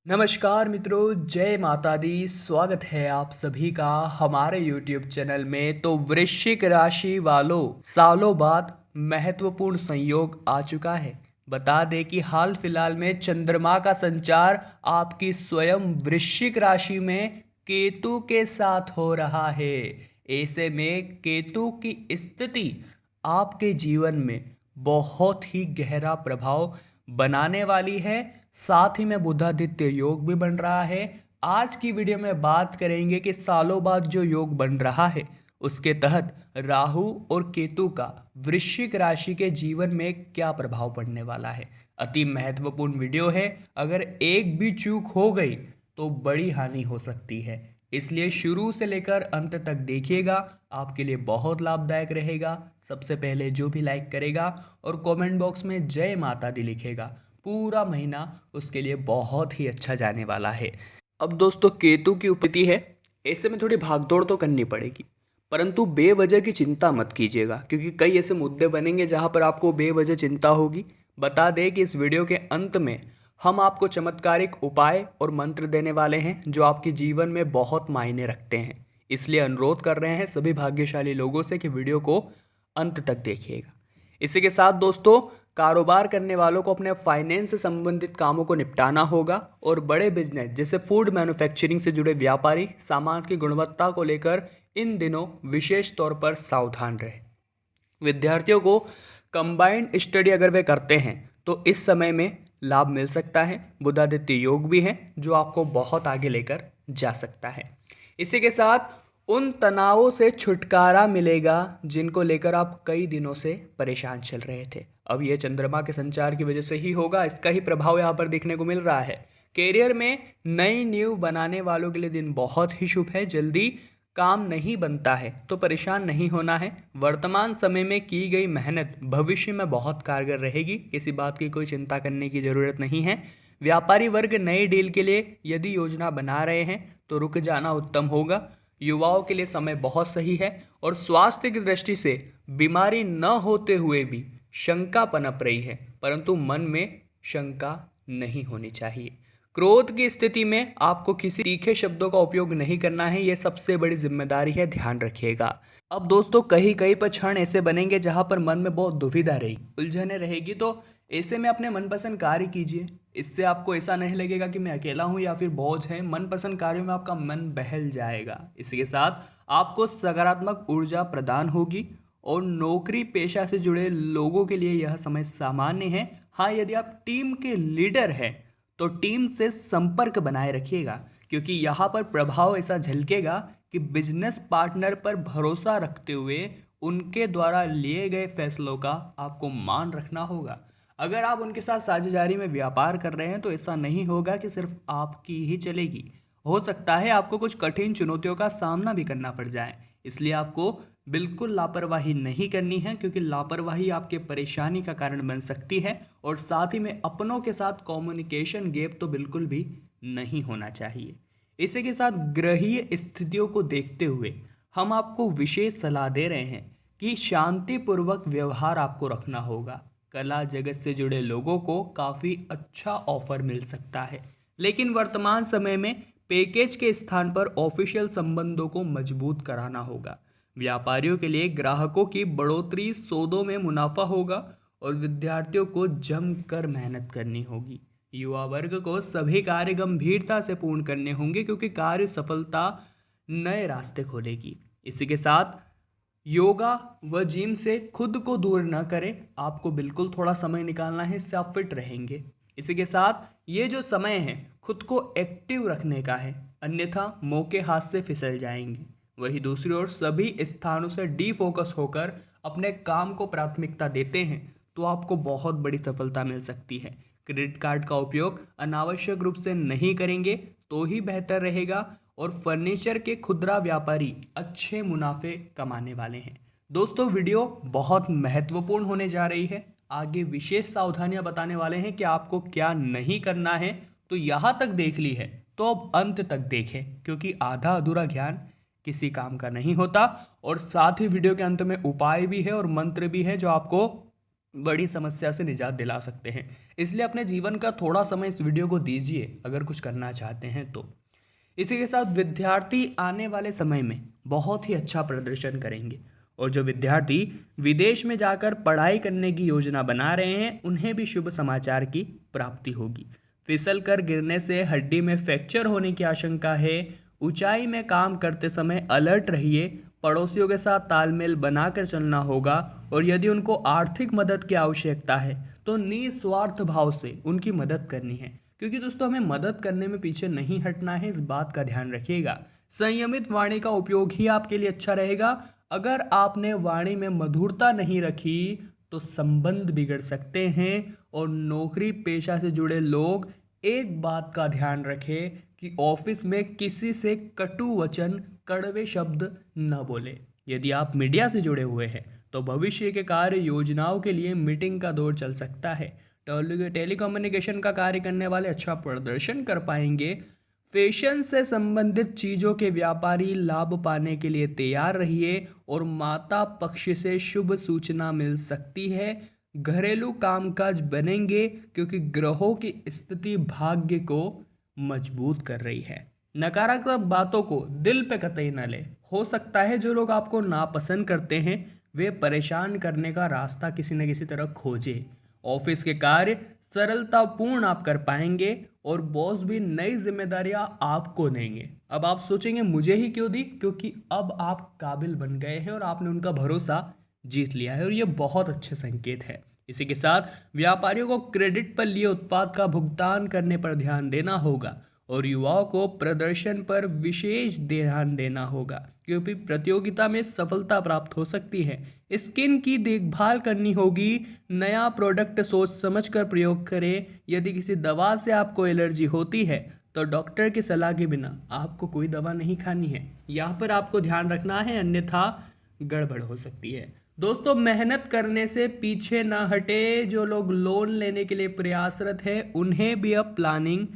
नमस्कार मित्रों, जय माता दी। स्वागत है आप सभी का हमारे YouTube चैनल में। तो वृश्चिक राशि वालों, सालों बाद महत्वपूर्ण संयोग आ चुका है। बता दें कि हाल फिलहाल में चंद्रमा का संचार आपकी स्वयं वृश्चिक राशि में केतु के साथ हो रहा है। ऐसे में केतु की स्थिति आपके जीवन में बहुत ही गहरा प्रभाव बनाने वाली है। साथ ही में बुधादित्य योग भी बन रहा है। आज की वीडियो में बात करेंगे कि सालों बाद जो योग बन रहा है उसके तहत राहु और केतु का वृश्चिक राशि के जीवन में क्या प्रभाव पड़ने वाला है। अति महत्वपूर्ण वीडियो है। अगर एक भी चूक हो गई तो बड़ी हानि हो सकती है, इसलिए शुरू से लेकर अंत तक देखिएगा, आपके लिए बहुत लाभदायक रहेगा। सबसे पहले जो भी लाइक करेगा और कमेंट बॉक्स में जय माता दी लिखेगा, पूरा महीना उसके लिए बहुत ही अच्छा जाने वाला है। अब दोस्तों, केतु की उपस्थिति है, ऐसे में थोड़ी भागदौड़ तो करनी पड़ेगी, परंतु बेवजह की चिंता मत कीजिएगा, क्योंकि कई ऐसे मुद्दे बनेंगे जहां पर आपको बेवजह चिंता होगी। बता दें कि इस वीडियो के अंत में हम आपको चमत्कारिक उपाय और मंत्र देने वाले हैं जो आपके जीवन में बहुत मायने रखते हैं। इसलिए अनुरोध कर रहे हैं सभी भाग्यशाली लोगों से कि वीडियो को अंत तक देखिएगा। इसी के साथ दोस्तों, कारोबार करने वालों को अपने फाइनेंस से संबंधित कामों को निपटाना होगा और बड़े बिजनेस जैसे फूड मैन्युफैक्चरिंग से जुड़े व्यापारी सामान की गुणवत्ता को लेकर इन दिनों विशेष तौर पर सावधान रहे। विद्यार्थियों को कंबाइंड स्टडी अगर वे करते हैं तो इस समय में लाभ मिल सकता है। बुधादित्य योग भी है जो आपको बहुत आगे लेकर जा सकता है। इसी के साथ उन तनावों से छुटकारा मिलेगा जिनको लेकर आप कई दिनों से परेशान चल रहे थे। अब यह चंद्रमा के संचार की वजह से ही होगा, इसका ही प्रभाव यहाँ पर देखने को मिल रहा है। कैरियर में नई नींव बनाने वालों के लिए दिन बहुत ही शुभ है। जल्दी काम नहीं बनता है तो परेशान नहीं होना है। वर्तमान समय में की गई मेहनत भविष्य में बहुत कारगर रहेगी, किसी बात की कोई चिंता करने की ज़रूरत नहीं है। व्यापारी वर्ग नई डील के लिए यदि योजना बना रहे हैं तो रुक जाना उत्तम होगा। युवाओं के लिए समय बहुत सही है और स्वास्थ्य की दृष्टि से बीमारी न होते हुए भी शंका पनप रही है, परंतु मन में शंका नहीं होनी चाहिए। क्रोध की स्थिति में आपको किसी तीखे शब्दों का उपयोग नहीं करना है, यह सबसे बड़ी जिम्मेदारी है, ध्यान रखिएगा। अब दोस्तों, कहीं कहीं पर क्षण ऐसे बनेंगे जहां पर मन में बहुत दुविधा रहेगी, उलझने रहेगी, तो ऐसे में अपने मनपसंद कार्य कीजिए। इससे आपको ऐसा नहीं लगेगा कि मैं अकेला हूं या फिर बोझ है। मनपसंद कार्यों में आपका मन बहल जाएगा। इसी के साथ आपको सकारात्मक ऊर्जा प्रदान होगी और नौकरी पेशा से जुड़े लोगों के लिए यह समय सामान्य है। हाँ, यदि आप टीम के लीडर हैं तो टीम से संपर्क बनाए रखिएगा, क्योंकि यहाँ पर प्रभाव ऐसा झलकेगा कि बिजनेस पार्टनर पर भरोसा रखते हुए उनके द्वारा लिए गए फैसलों का आपको मान रखना होगा। अगर आप उनके साथ साझेदारी में व्यापार कर रहे हैं तो ऐसा नहीं होगा कि सिर्फ आपकी ही चलेगी। हो सकता है आपको कुछ कठिन चुनौतियों का सामना भी करना पड़ जाए, इसलिए आपको बिल्कुल लापरवाही नहीं करनी है, क्योंकि लापरवाही आपके परेशानी का कारण बन सकती है। और साथ ही में अपनों के साथ कम्युनिकेशन गैप तो बिल्कुल भी नहीं होना चाहिए। इसी के साथ ग्रहीय स्थितियों को देखते हुए हम आपको विशेष सलाह दे रहे हैं कि शांतिपूर्वक व्यवहार आपको रखना होगा। कला जगत से जुड़े लोगों को काफ़ी अच्छा ऑफर मिल सकता है, लेकिन वर्तमान समय में पैकेज के स्थान पर ऑफिशियल संबंधों को मजबूत कराना होगा। व्यापारियों के लिए ग्राहकों की बढ़ोतरी, सौदों में मुनाफा होगा और विद्यार्थियों को जमकर मेहनत करनी होगी। युवा वर्ग को सभी कार्य गंभीरता से पूर्ण करने होंगे, क्योंकि कार्य सफलता नए रास्ते खोलेगी। इसी के साथ योगा व जिम से खुद को दूर न करें, आपको बिल्कुल थोड़ा समय निकालना है, इससे आप फिट रहेंगे। इसी के साथ ये जो समय है खुद को एक्टिव रखने का है, अन्यथा मौके हाथ से फिसल जाएंगे। वहीं दूसरी ओर सभी स्थानों से डीफोकस होकर अपने काम को प्राथमिकता देते हैं तो आपको बहुत बड़ी सफलता मिल सकती है। क्रेडिट कार्ड का उपयोग अनावश्यक रूप से नहीं करेंगे तो ही बेहतर रहेगा। और फर्नीचर के खुदरा व्यापारी अच्छे मुनाफे कमाने वाले हैं। दोस्तों, वीडियो बहुत महत्वपूर्ण होने जा रही है। आगे विशेष सावधानियां बताने वाले हैं कि आपको क्या नहीं करना है। तो यहाँ तक देख ली है तो अब अंत तक देखें, क्योंकि आधा अधूरा ज्ञान किसी काम का नहीं होता। और साथ ही वीडियो के अंत में उपाय भी है और मंत्र भी है जो आपको बड़ी समस्या से निजात दिला सकते हैं। इसलिए अपने जीवन का थोड़ा समय इस वीडियो को दीजिए अगर कुछ करना चाहते हैं तो। इसी के साथ विद्यार्थी आने वाले समय में बहुत ही अच्छा प्रदर्शन करेंगे, और जो विद्यार्थी विदेश में जाकर पढ़ाई करने की योजना बना रहे हैं उन्हें भी शुभ समाचार की प्राप्ति होगी। फिसल कर गिरने से हड्डी में फ्रैक्चर होने की आशंका है। ऊंचाई में काम करते समय अलर्ट रहिए। पड़ोसियों के साथ तालमेल बनाकर चलना होगा, और यदि उनको आर्थिक मदद की आवश्यकता है तो निस्वार्थ भाव से उनकी मदद करनी है, क्योंकि दोस्तों हमें मदद करने में पीछे नहीं हटना है, इस बात का ध्यान रखिएगा। संयमित वाणी का उपयोग ही आपके लिए अच्छा रहेगा। अगर आपने वाणी में मधुरता नहीं रखी तो संबंध बिगड़ सकते हैं, और नौकरी पेशा से जुड़े लोग एक बात का ध्यान रखें कि ऑफिस में किसी से कटु वचन, कड़वे शब्द न बोले। यदि आप मीडिया से जुड़े हुए हैं तो भविष्य के कार्य योजनाओं के लिए मीटिंग का दौर चल सकता है। टेलीकम्युनिकेशन का कार्य करने वाले अच्छा प्रदर्शन कर पाएंगे। फैशन से संबंधित चीज़ों के व्यापारी लाभ पाने के लिए तैयार रहिए, और माता पक्ष से शुभ सूचना मिल सकती है। घरेलू कामकाज बनेंगे क्योंकि ग्रहों की स्थिति भाग्य को मजबूत कर रही है। नकारात्मक बातों को दिल पे कतई न ले। हो सकता है जो लोग आपको नापसंद करते हैं वे परेशान करने का रास्ता किसी न किसी तरह खोजे। ऑफिस के कार्य सरलतापूर्ण आप कर पाएंगे, और बॉस भी नई जिम्मेदारियां आपको देंगे। अब आप सोचेंगे मुझे ही क्यों दी, क्योंकि अब आप काबिल बन गए हैं और आपने उनका भरोसा जीत लिया है, और ये बहुत अच्छे संकेत है। इसी के साथ व्यापारियों को क्रेडिट पर लिए उत्पाद का भुगतान करने पर ध्यान देना होगा, और युवाओं को प्रदर्शन पर विशेष ध्यान देना होगा, क्योंकि प्रतियोगिता में सफलता प्राप्त हो सकती है। स्किन की देखभाल करनी होगी। नया प्रोडक्ट सोच समझकर प्रयोग करें। यदि किसी दवा से आपको एलर्जी होती है तो डॉक्टर की सलाह के बिना आपको कोई दवा नहीं खानी है। यहाँ पर आपको ध्यान रखना है, अन्यथा गड़बड़ हो सकती है। दोस्तों मेहनत करने से पीछे ना हटे। जो लोग लोन लेने के लिए प्रयासरत हैं उन्हें भी अब प्लानिंग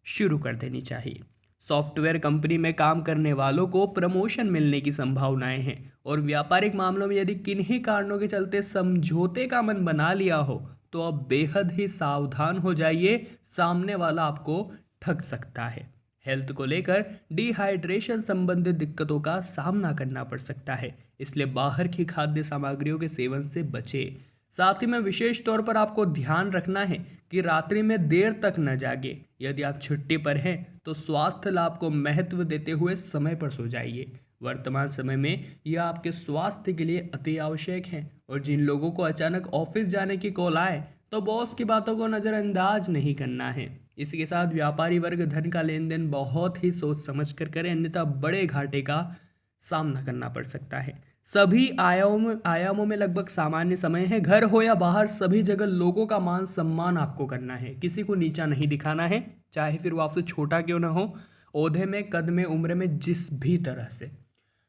शुरू कर देनी चाहिए। सॉफ्टवेयर कंपनी में काम करने वालों को प्रमोशन मिलने की संभावनाएं हैं, और व्यापारिक मामलों में यदि किन्हीं कारणों के चलते समझौते का मन बना लिया हो तो अब बेहद ही सावधान हो जाइए, सामने वाला आपको ठग सकता है। हेल्थ को लेकर डिहाइड्रेशन संबंधित दिक्कतों का सामना करना पड़ सकता है, इसलिए बाहर की खाद्य सामग्रियों के सेवन से बचें। साथ ही में विशेष तौर पर आपको ध्यान रखना है कि रात्रि में देर तक न जागे। यदि आप छुट्टी पर हैं तो स्वास्थ्य लाभ को महत्व देते हुए समय पर सो जाइए। वर्तमान समय में यह आपके स्वास्थ्य के लिए अति आवश्यक है, और जिन लोगों को अचानक ऑफिस जाने की कॉल आए तो बॉस की बातों को नज़रअंदाज नहीं करना है। इसी के साथ व्यापारी वर्ग धन का लेन देन बहुत ही सोच समझ कर करें, अन्यथा बड़े घाटे का सामना करना पड़ सकता है। सभी आयामों में लगभग सामान्य समय है। घर हो या बाहर सभी जगह लोगों का मान सम्मान आपको करना है, किसी को नीचा नहीं दिखाना है, चाहे फिर वो आपसे छोटा क्यों ना हो, ओहदे में, कद में, उम्र में, जिस भी तरह से।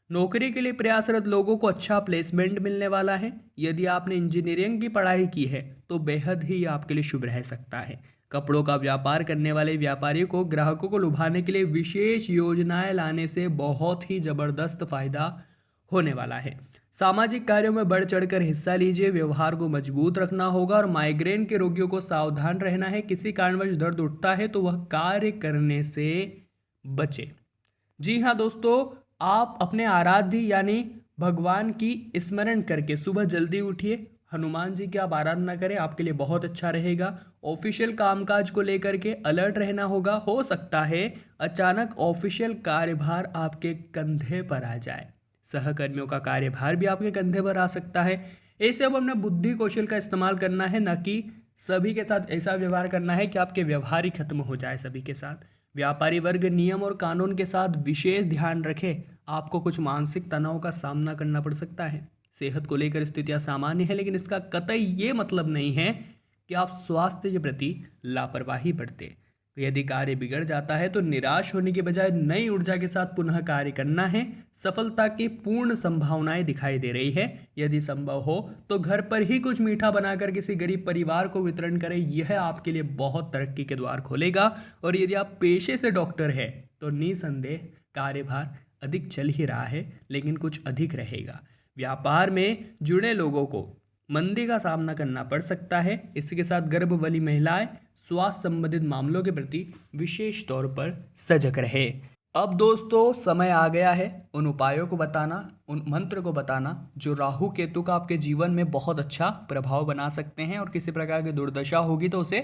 नौकरी के लिए प्रयासरत लोगों को अच्छा प्लेसमेंट मिलने वाला है। यदि आपने इंजीनियरिंग की पढ़ाई की है तो बेहद ही आपके लिए शुभ रह सकता है। कपड़ों का व्यापार करने वाले व्यापारियों को ग्राहकों को लुभाने के लिए विशेष योजनाएं लाने से बहुत ही जबरदस्त फायदा होने वाला है। सामाजिक कार्यों में बढ़ चढ़कर हिस्सा लीजिए। व्यवहार को मजबूत रखना होगा, और माइग्रेन के रोगियों को सावधान रहना है। किसी कारणवश दर्द उठता है तो वह कार्य करने से बचे। जी हाँ दोस्तों, आप अपने आराध्य यानी भगवान की स्मरण करके सुबह जल्दी उठिए। हनुमान जी की आप आराधना करें, आपके लिए बहुत अच्छा रहेगा। ऑफिशियल कामकाज को लेकर के अलर्ट रहना होगा। हो सकता है अचानक ऑफिशियल कार्यभार आपके कंधे पर आ जाए। सहकर्मियों का कार्यभार भी आपके कंधे पर आ सकता है। ऐसे अब हमने बुद्धि कौशल का इस्तेमाल करना है, न कि सभी के साथ ऐसा व्यवहार करना है कि आपके व्यवहार ही खत्म हो जाए सभी के साथ। व्यापारी वर्ग नियम और कानून के साथ विशेष ध्यान रखे। आपको कुछ मानसिक तनाव का सामना करना पड़ सकता है। सेहत को लेकर स्थितियां सामान्य है, लेकिन इसका कतई ये मतलब नहीं है कि आप स्वास्थ्य के प्रति लापरवाही बरतें। यदि कार्य बिगड़ जाता है तो निराश होने के बजाय नई ऊर्जा के साथ पुनः कार्य करना है। सफलता की पूर्ण संभावनाएं दिखाई दे रही है। यदि संभव हो तो घर पर ही कुछ मीठा बनाकर किसी गरीब परिवार को वितरण करें। यह आपके लिए बहुत तरक्की के द्वार खोलेगा। और यदि आप पेशे से डॉक्टर हैं तो निसंदेह कार्यभार अधिक चल ही रहा है, लेकिन कुछ अधिक रहेगा। व्यापार में जुड़े लोगों को मंदी का सामना करना पड़ सकता है। इसके साथ गर्भ वाली महिलाएं स्वास्थ्य संबंधित मामलों के प्रति विशेष तौर पर सजग रहे। अब दोस्तों समय आ गया है उन उपायों को बताना, उन मंत्र को बताना जो राहु केतु का आपके जीवन में बहुत अच्छा प्रभाव बना सकते हैं और किसी प्रकार की दुर्दशा होगी तो उसे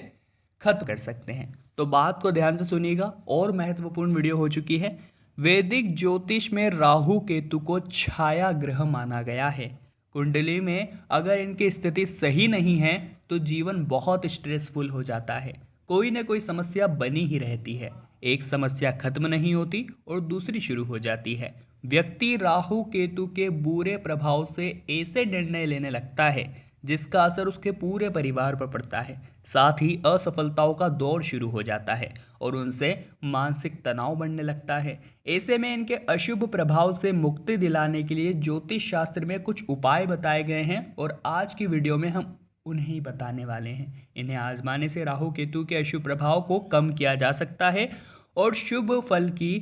खत्म कर सकते हैं। तो बात को ध्यान से सुनिएगा। और महत्वपूर्ण वीडियो हो चुकी है। वैदिक ज्योतिष में राहु केतु को छाया ग्रह माना गया है। कुंडली में अगर इनकी स्थिति सही नहीं है तो जीवन बहुत स्ट्रेसफुल हो जाता है। कोई न कोई समस्या बनी ही रहती है। एक समस्या खत्म नहीं होती और दूसरी शुरू हो जाती है। व्यक्ति राहु केतु के बुरे प्रभाव से ऐसे निर्णय लेने लगता है जिसका असर उसके पूरे परिवार पर पड़ता है। साथ ही असफलताओं का दौर शुरू हो जाता है और उनसे मानसिक तनाव बढ़ने लगता है। ऐसे में इनके अशुभ प्रभाव से मुक्ति दिलाने के लिए ज्योतिष शास्त्र में कुछ उपाय बताए गए हैं और आज की वीडियो में हम उन्हें ही बताने वाले हैं। इन्हें आजमाने से राहु केतु के अशुभ प्रभाव को कम किया जा सकता है और शुभ फल की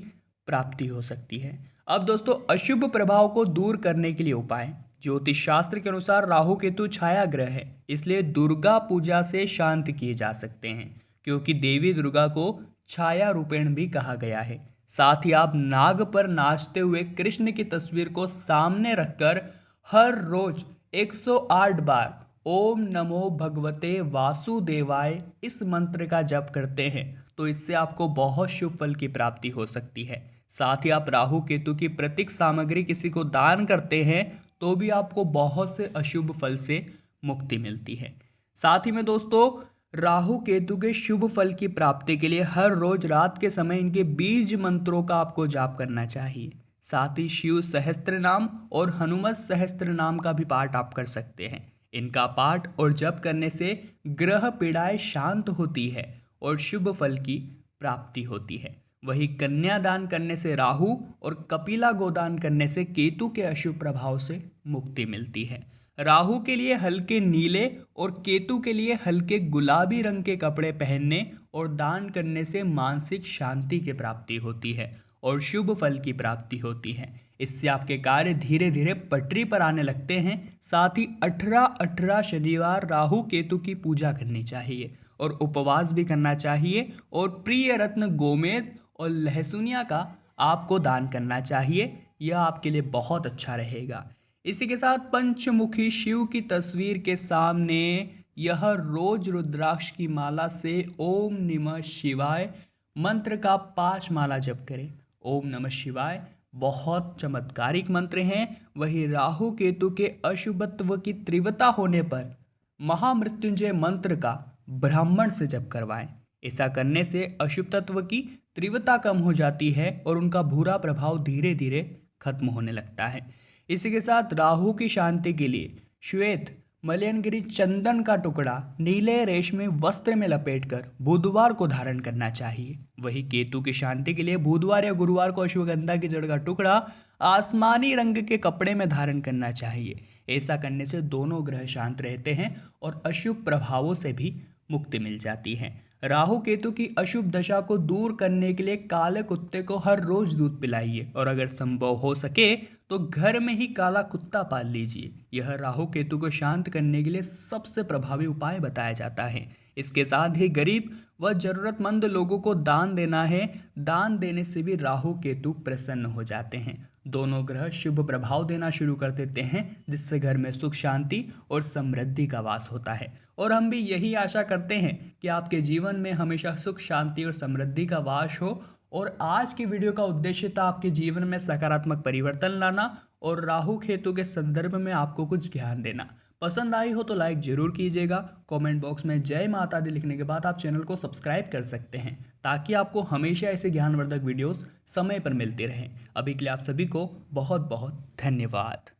प्राप्ति हो सकती है। अब दोस्तों अशुभ प्रभाव को दूर करने के लिए उपाय। ज्योतिष शास्त्र के अनुसार राहु केतु छाया ग्रह है, इसलिए दुर्गा पूजा से शांत किए जा सकते हैं क्योंकि देवी दुर्गा को छाया रूपेण भी कहा गया है। साथ ही आप नाग पर नाचते हुए कृष्ण की तस्वीर को सामने रखकर हर रोज 108 बार ओम नमो भगवते वासुदेवाय इस मंत्र का जप करते हैं तो इससे आपको बहुत शुभ फल की प्राप्ति हो सकती है। साथ ही आप राहु केतु की प्रतीक सामग्री किसी को दान करते हैं तो भी आपको बहुत से अशुभ फल से मुक्ति मिलती है। साथ ही में दोस्तों राहु केतु के शुभ फल की प्राप्ति के लिए हर रोज रात के समय इनके बीज मंत्रों का आपको जाप करना चाहिए। साथ ही शिव सहस्त्र नाम और हनुमत सहस्त्र नाम का भी पाठ आप कर सकते हैं। इनका पाठ और जप करने से ग्रह पीड़ाएं शांत होती है और शुभ फल की प्राप्ति होती है। वही कन्यादान करने से राहु और कपिला गोदान करने से केतु के अशुभ प्रभाव से मुक्ति मिलती है। राहु के लिए हल्के नीले और केतु के लिए हल्के गुलाबी रंग के कपड़े पहनने और दान करने से मानसिक शांति की प्राप्ति होती है और शुभ फल की प्राप्ति होती है। इससे आपके कार्य धीरे धीरे पटरी पर आने लगते हैं। साथ ही 18 शनिवार राहु केतु की पूजा करनी चाहिए और उपवास भी करना चाहिए और प्रिय रत्न गोमेद और लहसुनिया का आपको दान करना चाहिए। यह आपके लिए बहुत अच्छा रहेगा। इसी के साथ पंचमुखी शिव की तस्वीर के सामने यह रोज रुद्राक्ष की माला से ओम नमः शिवाय मंत्र का 5 माला जप करें। ओम नमः शिवाय बहुत चमत्कारिक मंत्र हैं। वही राहु केतु के अशुभत्व की तीव्रता होने पर महामृत्युंजय मंत्र का ब्राह्मण से जप करवाएं। ऐसा करने से अशुभ तत्व की तीव्रता कम हो जाती है और उनका बुरा प्रभाव धीरे धीरे खत्म होने लगता है। इसी के साथ राहु की शांति के लिए श्वेत मलयनगिरी चंदन का टुकड़ा नीले रेशमी वस्त्र में लपेटकर बुधवार को धारण करना चाहिए। वही केतु की शांति के लिए बुधवार या गुरुवार को अश्वगंधा की जड़ का टुकड़ा आसमानी रंग के कपड़े में धारण करना चाहिए। ऐसा करने से दोनों ग्रह शांत रहते हैं और अशुभ प्रभावों से भी मुक्ति मिल जाती है। राहु केतु की अशुभ दशा को दूर करने के लिए काले कुत्ते को हर रोज दूध पिलाइए और अगर संभव हो सके तो घर में ही काला कुत्ता पाल लीजिए। यह राहु केतु को शांत करने के लिए सबसे प्रभावी उपाय बताया जाता है। इसके साथ ही गरीब व जरूरतमंद लोगों को दान देना है। दान देने से भी राहु केतु प्रसन्न हो जाते हैं। दोनों ग्रह शुभ प्रभाव देना शुरू कर देते हैं जिससे घर में सुख शांति और समृद्धि का वास होता है। और हम भी यही आशा करते हैं कि आपके जीवन में हमेशा सुख शांति और समृद्धि का वास हो। और आज की वीडियो का उद्देश्य था आपके जीवन में सकारात्मक परिवर्तन लाना और राहु केतु के संदर्भ में आपको कुछ ज्ञान देना। पसंद आई हो तो लाइक जरूर कीजिएगा। कमेंट बॉक्स में जय माता दी लिखने के बाद आप चैनल को सब्सक्राइब कर सकते हैं ताकि आपको हमेशा ऐसे ज्ञानवर्धक वीडियोस समय पर मिलते रहें। अभी के लिए आप सभी को बहुत बहुत धन्यवाद।